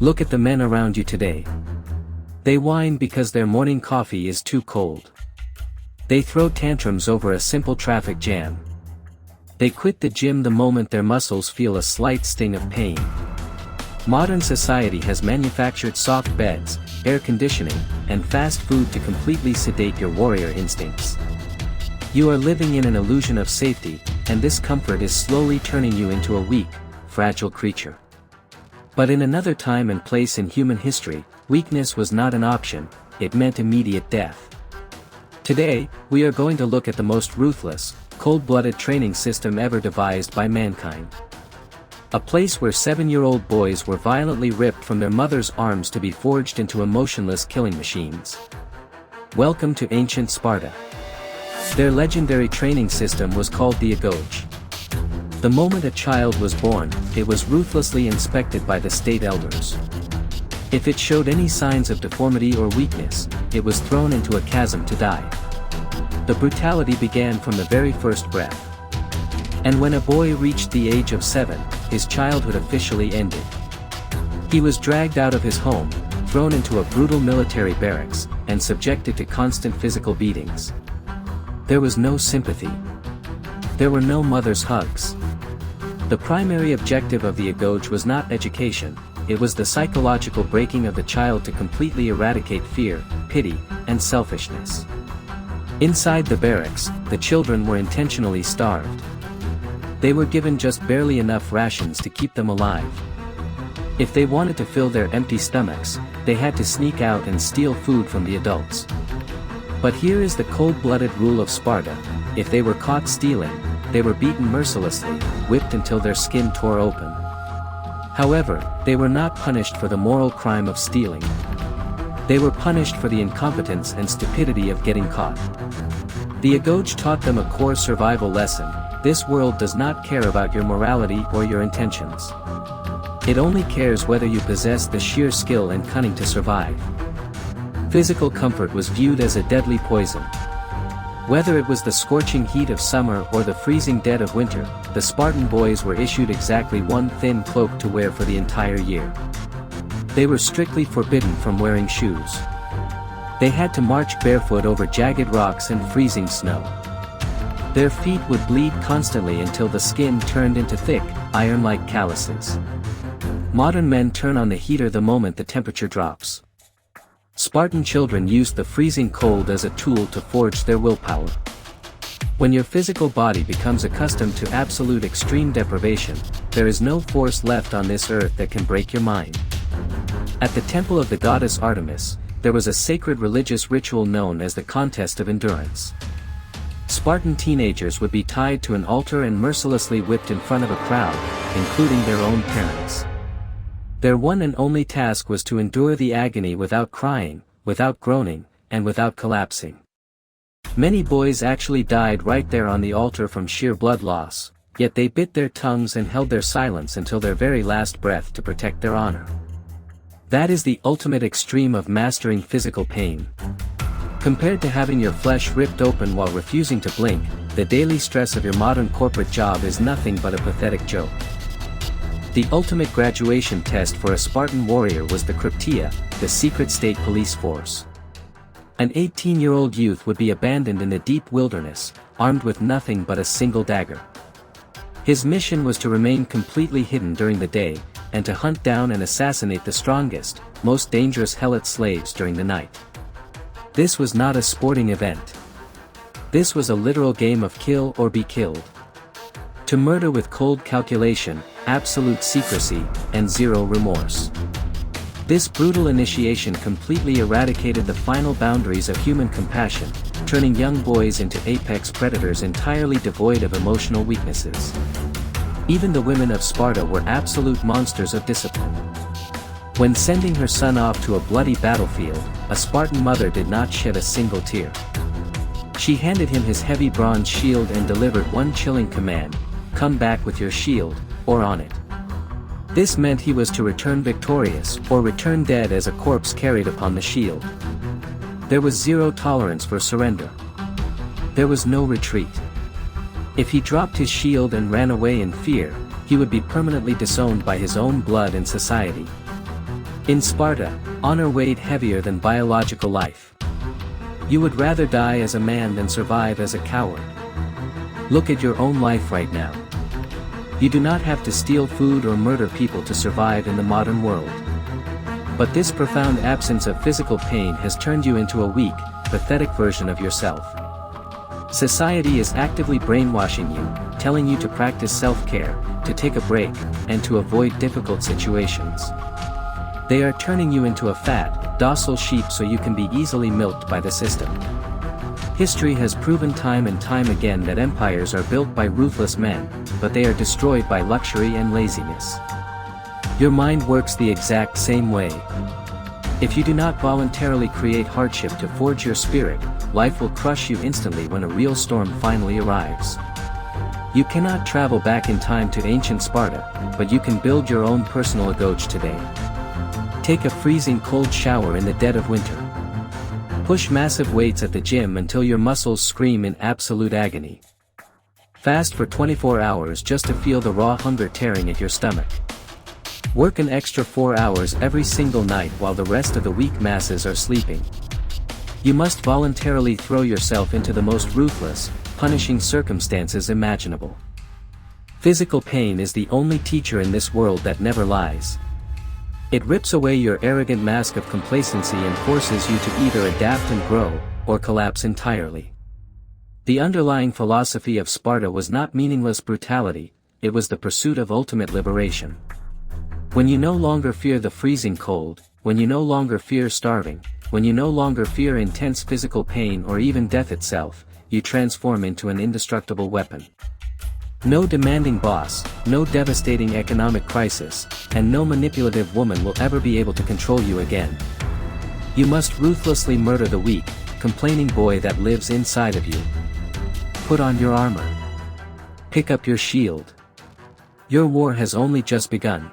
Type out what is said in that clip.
Look at the men around you today. They whine because their morning coffee is too cold. They throw tantrums over a simple traffic jam. They quit the gym the moment their muscles feel a slight sting of pain. Modern society has manufactured soft beds, air conditioning, and fast food to completely sedate your warrior instincts. You are living in an illusion of safety, and this comfort is slowly turning you into a weak, fragile creature. But in another time and place in human history, weakness was not an option, it meant immediate death. Today, we are going to look at the most ruthless, cold-blooded training system ever devised by mankind. A place where 7-year-old boys were violently ripped from their mother's arms to be forged into emotionless killing machines. Welcome to ancient Sparta. Their legendary training system was called the Agoge. The moment a child was born, it was ruthlessly inspected by the state elders. If it showed any signs of deformity or weakness, it was thrown into a chasm to die. The brutality began from the very first breath. And when a boy reached the age of 7, his childhood officially ended. He was dragged out of his home, thrown into a brutal military barracks, and subjected to constant physical beatings. There was no sympathy. There were no mother's hugs. The primary objective of the Agoge was not education, it was the psychological breaking of the child to completely eradicate fear, pity, and selfishness. Inside the barracks, the children were intentionally starved. They were given just barely enough rations to keep them alive. If they wanted to fill their empty stomachs, they had to sneak out and steal food from the adults. But here is the cold-blooded rule of Sparta: if they were caught stealing, they were beaten mercilessly, whipped until their skin tore open. However, they were not punished for the moral crime of stealing. They were punished for the incompetence and stupidity of getting caught. The Agoge taught them a core survival lesson: this world does not care about your morality or your intentions. It only cares whether you possess the sheer skill and cunning to survive. Physical comfort was viewed as a deadly poison. Whether it was the scorching heat of summer or the freezing dead of winter, the Spartan boys were issued exactly one thin cloak to wear for the entire year. They were strictly forbidden from wearing shoes. They had to march barefoot over jagged rocks and freezing snow. Their feet would bleed constantly until the skin turned into thick, iron-like calluses. Modern men turn on the heater the moment the temperature drops. Spartan children used the freezing cold as a tool to forge their willpower. When your physical body becomes accustomed to absolute extreme deprivation, there is no force left on this earth that can break your mind. At the temple of the goddess Artemis, there was a sacred religious ritual known as the contest of endurance. Spartan teenagers would be tied to an altar and mercilessly whipped in front of a crowd, including their own parents. Their one and only task was to endure the agony without crying, without groaning, and without collapsing. Many boys actually died right there on the altar from sheer blood loss, yet they bit their tongues and held their silence until their very last breath to protect their honor. That is the ultimate extreme of mastering physical pain. Compared to having your flesh ripped open while refusing to blink, the daily stress of your modern corporate job is nothing but a pathetic joke. The ultimate graduation test for a Spartan warrior was the Krypteia, the secret state police force. An 18-year-old youth would be abandoned in the deep wilderness, armed with nothing but a single dagger. His mission was to remain completely hidden during the day, and to hunt down and assassinate the strongest, most dangerous helot slaves during the night. This was not a sporting event. This was a literal game of kill or be killed. To murder with cold calculation, absolute secrecy, and zero remorse. This brutal initiation completely eradicated the final boundaries of human compassion, turning young boys into apex predators entirely devoid of emotional weaknesses. Even the women of Sparta were absolute monsters of discipline. When sending her son off to a bloody battlefield, a Spartan mother did not shed a single tear. She handed him his heavy bronze shield and delivered one chilling command: come back with your shield, or on it. This meant he was to return victorious, or return dead as a corpse carried upon the shield. There was zero tolerance for surrender. There was no retreat. If he dropped his shield and ran away in fear, he would be permanently disowned by his own blood and society. In Sparta, honor weighed heavier than biological life. You would rather die as a man than survive as a coward. Look at your own life right now. You do not have to steal food or murder people to survive in the modern world. But this profound absence of physical pain has turned you into a weak, pathetic version of yourself. Society is actively brainwashing you, telling you to practice self-care, to take a break, and to avoid difficult situations. They are turning you into a fat, docile sheep so you can be easily milked by the system. History has proven time and time again that empires are built by ruthless men, but they are destroyed by luxury and laziness. Your mind works the exact same way. If you do not voluntarily create hardship to forge your spirit, life will crush you instantly when a real storm finally arrives. You cannot travel back in time to ancient Sparta, but you can build your own personal Agoge today. Take a freezing cold shower in the dead of winter. Push massive weights at the gym until your muscles scream in absolute agony. Fast for 24 hours just to feel the raw hunger tearing at your stomach. Work an extra 4 hours every single night while the rest of the weak masses are sleeping. You must voluntarily throw yourself into the most ruthless, punishing circumstances imaginable. Physical pain is the only teacher in this world that never lies. It rips away your arrogant mask of complacency and forces you to either adapt and grow, or collapse entirely. The underlying philosophy of Sparta was not meaningless brutality, it was the pursuit of ultimate liberation. When you no longer fear the freezing cold, when you no longer fear starving, when you no longer fear intense physical pain or even death itself, you transform into an indestructible weapon. No demanding boss, no devastating economic crisis, and no manipulative woman will ever be able to control you again. You must ruthlessly murder the weak, complaining boy that lives inside of you. Put on your armor. Pick up your shield. Your war has only just begun.